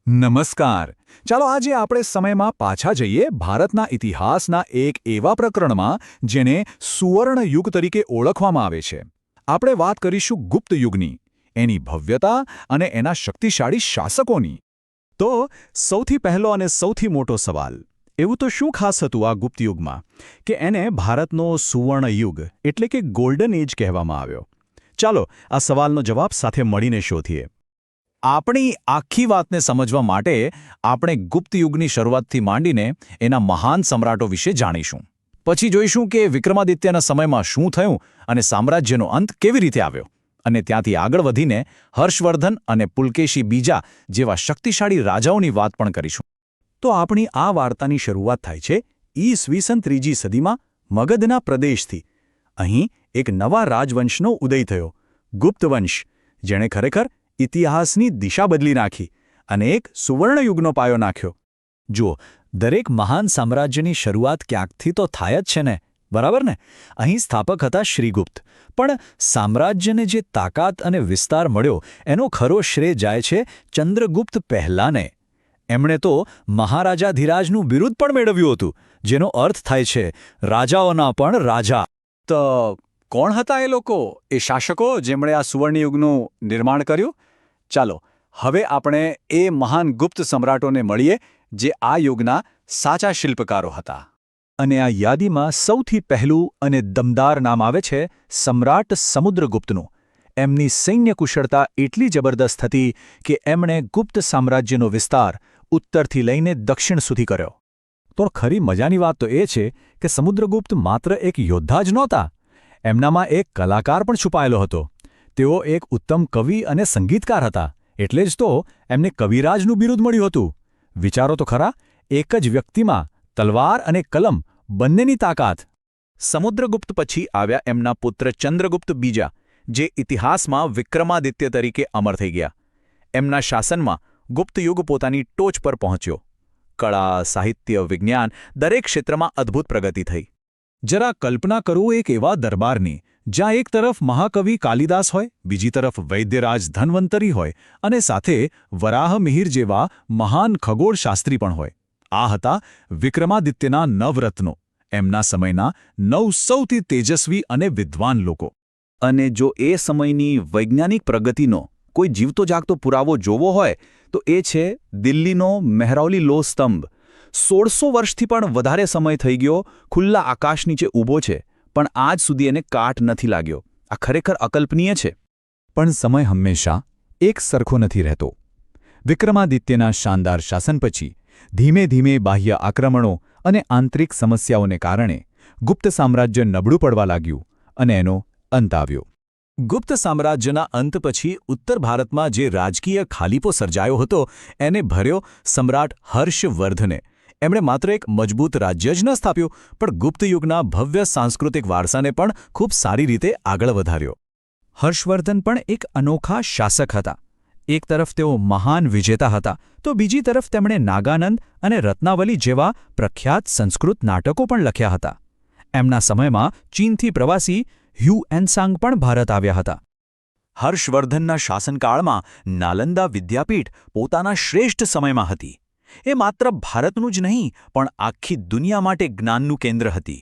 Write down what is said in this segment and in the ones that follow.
નમસ્કાર. ચાલો આજે આપણે સમયમાં પાછા જઈએ ભારતના ઇતિહાસના એક એવા પ્રકરણમાં જેને સુવર્ણ યુગ તરીકે ઓળખવામાં આવે છે. આપણે વાત કરીશું ગુપ્ત યુગની, એની ભવ્યતા અને એના શક્તિશાળી શાસકોની. તો સૌથી પહેલો અને સૌથી મોટો સવાલ, એવું તો શું ખાસ હતું આ ગુપ્ત યુગમાં કે એને ભારતનો સુવર્ણ યુગ એટલે કે ગોલ્ડન એજ કહેવામાં આવ્યો? ચાલો આ સવાલનો જવાબ સાથે મળીને શોધીએ. આપણી આખી વાતને સમજવા માટે આપણે ગુપ્ત યુગની શરૂઆતથી માંડીને એના મહાન સમ્રાટો વિશે જાણીશું. પછી જોઈશું કે વિક્રમાદિત્યના સમયમાં શું થયું અને સામ્રાજ્યનો અંત કેવી રીતે આવ્યો. અને ત્યાંથી આગળ વધીને હર્ષવર્ધન અને પુલકેશી બીજા જેવા શક્તિશાળી રાજાઓની વાત પણ કરીશું. તો આપણી આ વાર્તાની શરૂઆત થાય છે ઈસવીસન 3જી સદીમાં મગધના પ્રદેશથી. અહીં એક નવા રાજવંશનો ઉદય થયો, ગુપ્તવંશ, જેણે ખરેખર ઇતિહાસની દિશા બદલી નાખી અને એક સુવર્ણયુગનો પાયો નાખ્યો. જુઓ, દરેક મહાન સામ્રાજ્યની શરૂઆત ક્યાંકથી તો થાય જ છે ને, બરાબર ને? અહીં સ્થાપક હતા શ્રીગુપ્ત, પણ સામ્રાજ્યને જે તાકાત અને વિસ્તાર મળ્યો એનો ખરો શ્રેય જાય છે ચંદ્રગુપ્ત પહેલાને. એમણે તો મહારાજાધિરાજનું બિરુદ પણ મેળવ્યું હતું, જેનો અર્થ થાય છે રાજાઓના પણ રાજા. તો કોણ હતા એ લોકો, એ શાસકો જેમણે આ સુવર્ણયુગનું નિર્માણ કર્યું? ચાલો હવે આપણે એ મહાન ગુપ્ત સમ્રાટોને મળીએ જે આ યુગના સાચા શિલ્પકારો હતા. અને આ યાદીમાં સૌથી પહેલું અને દમદાર નામ આવે છે સમ્રાટ સમુદ્રગુપ્તનું. એમની સૈન્ય કુશળતા એટલી જબરદસ્ત હતી કે એમણે ગુપ્ત સામ્રાજ્યનો વિસ્તાર ઉત્તરથી લઈને દક્ષિણ સુધી કર્યો. તો ખરી મજાની વાત તો એ છે કે સમુદ્રગુપ્ત માત્ર એક યોદ્ધા જ નહોતા, એમનામાં એક કલાકાર પણ છુપાયેલો હતો. તેઓ એક ઉત્તમ કવિ અને સંગીતકાર હતા, એટલે જ તો એમને કવિરાજનું બિરુદ મળ્યું હતું. વિચારો તો ખરા, એક જ વ્યક્તિમાં તલવાર અને કલમ બંનેની તાકાત. સમુદ્રગુપ્ત પછી આવ્યા એમના પુત્ર ચંદ્રગુપ્ત બીજા, જે ઇતિહાસમાં વિક્રમાદિત્ય તરીકે અમર થઈ ગયા. એમના શાસનમાં ગુપ્ત યુગ પોતાની ટોચ પર પહોંચ્યો. કળા, સાહિત્ય, વિજ્ઞાન દરેક ક્ષેત્રમાં અદ્ભુત પ્રગતિ થઈ. જરા કલ્પના કરો એક એવા દરબારની જ્યાં એક તરફ મહાકવિ કાલિદાસ હોય, બીજી તરફ વૈદ્યરાજ ધન્વંતરી હોય અને સાથે વરાહમિહિર જેવા મહાન ખગોળશાસ્ત્રી પણ હોય. આ હતા વિક્રમાદિત્યના નવરત્નો, એમના સમયના 9 સૌથી તેજસ્વી અને વિદ્વાન લોકો. અને જો એ સમયની વૈજ્ઞાનિક પ્રગતિનો કોઈ જીવતો જાગતો પુરાવો જોવો હોય તો એ છે દિલ્હીનો મહેરૌલી લોહ સ્તંભ. 1600 વર્ષથી પણ વધારે સમય થઈ ગયો ખુલ્લા આકાશ નીચે ઊભો છે, પણ આજ સુધી એને કાટ નથી લાગ્યો. આ ખરેખર અકલ્પનીય છે. પણ સમય હંમેશા એક સરખો નથી રહેતો. વિક્રમાદિત્યના શાનદાર શાસન પછી ધીમે ધીમે બાહ્ય આક્રમણો અને આંતરિક સમસ્યાઓને કારણે ગુપ્ત સામ્રાજ્ય નબળું પડવા લાગ્યું અને એનો અંત આવ્યો. ગુપ્ત સામ્રાજ્યના અંત પછી ઉત્તર ભારતમાં જે રાજકીય ખાલીપો સર્જાયો હતો એને ભર્યો સમ્રાટ હર્ષવર્ધને. એમણે માત્ર એક મજબૂત રાજ્ય જ ન સ્થાપ્યું, પણ ગુપ્ત યુગના ભવ્ય સાંસ્કૃતિક વારસાને પણ ખૂબ સારી રીતે આગળ વધાર્યો. હર્ષવર્ધન પણ એક અનોખા શાસક હતા. એક તરફ તેઓ મહાન વિજેતા હતા, તો બીજી તરફ તેમણે નાગાનંદ અને રત્નાવલી જેવા પ્રખ્યાત સંસ્કૃત નાટકો પણ લખ્યા હતા. એમના સમયમાં ચીનથી પ્રવાસી હ્યુ એનસાંગ પણ ભારત આવ્યા હતા. હર્ષવર્ધનના શાસનકાળમાં નાલંદા વિદ્યાપીઠ પોતાના શ્રેષ્ઠ સમયમાં હતી. એ માત્ર ભારતનું જ નહીં પણ આખી દુનિયા માટે જ્ઞાનનું કેન્દ્ર હતી.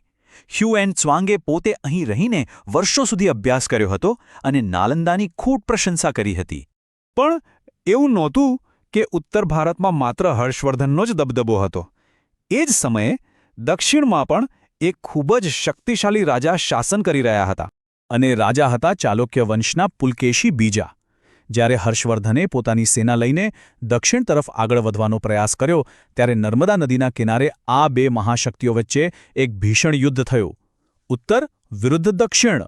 હ્યુ એન ત્સાંગે પોતે અહીં રહીને વર્ષો સુધી અભ્યાસ કર્યો હતો અને નાલંદાની ખૂબ પ્રશંસા કરી હતી. પણ એવું નહોતું કે ઉત્તર ભારતમાં માત્ર હર્ષવર્ધનનો જ દબદબો હતો. એ જ સમયે દક્ષિણમાં પણ એક ખૂબ જ શક્તિશાળી રાજા શાસન કરી રહ્યા હતા. અને રાજા હતા ચાલુક્ય વંશના પુલકેશી બીજા. જ્યારે હર્ષવર્ધને પોતાની સેના લઈને દક્ષિણ તરફ આગળ વધવાનો પ્રયાસ કર્યો ત્યારે નર્મદા નદીના કિનારે આ બે મહાશક્તિઓ વચ્ચે એક ભીષણ યુદ્ધ થયું, ઉત્તર વિરુદ્ધ દક્ષિણ.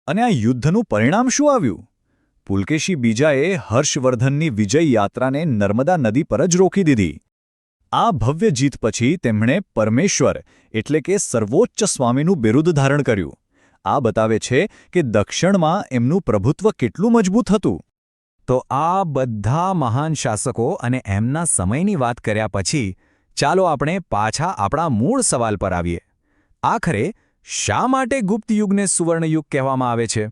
અને આ યુદ્ધનું પરિણામ શું આવ્યું? પુલકેશી બીજાએ હર્ષવર્ધનની વિજય યાત્રાને નર્મદા નદી પર જ રોકી દીધી. આ ભવ્ય જીત પછી તેમણે પરમેશ્વર એટલે કે સર્વોચ્ચ સ્વામીનું બિરુદ ધારણ કર્યું. આ બતાવે છે કે દક્ષિણમાં એમનું પ્રભુત્વ કેટલું મજબૂત હતું. તો આ બધા મહાન શાસકો અને એમના સમયની વાત કર્યા પછી ચાલો આપણે પાછા આપણા મૂળ સવાલ પર આવીએ. આખરે શા માટે ગુપ્ત યુગને સુવર્ણયુગ કહેવામાં આવે છે?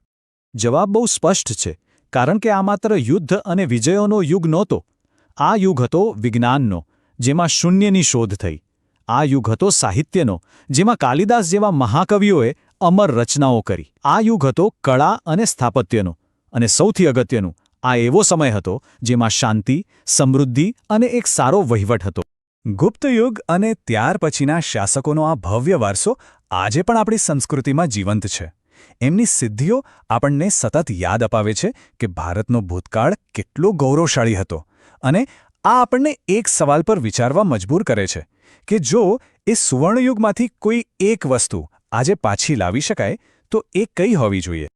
જવાબ બહુ સ્પષ્ટ છે. કારણ કે આ માત્ર યુદ્ધ અને વિજયોનો યુગ નહોતો. આ યુગ હતો વિજ્ઞાનનો, જેમાં શૂન્યની શોધ થઈ. આ યુગ હતો સાહિત્યનો, જેમાં કાલિદાસ જેવા મહાકવિઓએ અમર રચનાઓ કરી. આ યુગ હતો કળા અને સ્થાપત્યનો, અને સૌથી અગત્યનું, આ એવો સમય હતો જેમાં શાંતિ, સમૃદ્ધિ અને એક સારો વહીવટ હતો. ગુપ્ત યુગ અને ત્યાર પછીના શાસકોનો આ ભવ્ય વારસો આજે પણ આપણી સંસ્કૃતિમાં જીવંત છે. એમની સિદ્ધિઓ આપણને સતત યાદ અપાવે છે કે ભારતનો ભૂતકાળ કેટલો ગૌરવશાળી હતો. અને આ આપણને એક સવાલ પર વિચારવા મજબૂર કરે છે કે જો એ સુવર્ણયુગમાંથી કોઈ એક વસ્તુ આજે પાછી લાવી શકાય તો એ કઈ હોવી જોઈએ.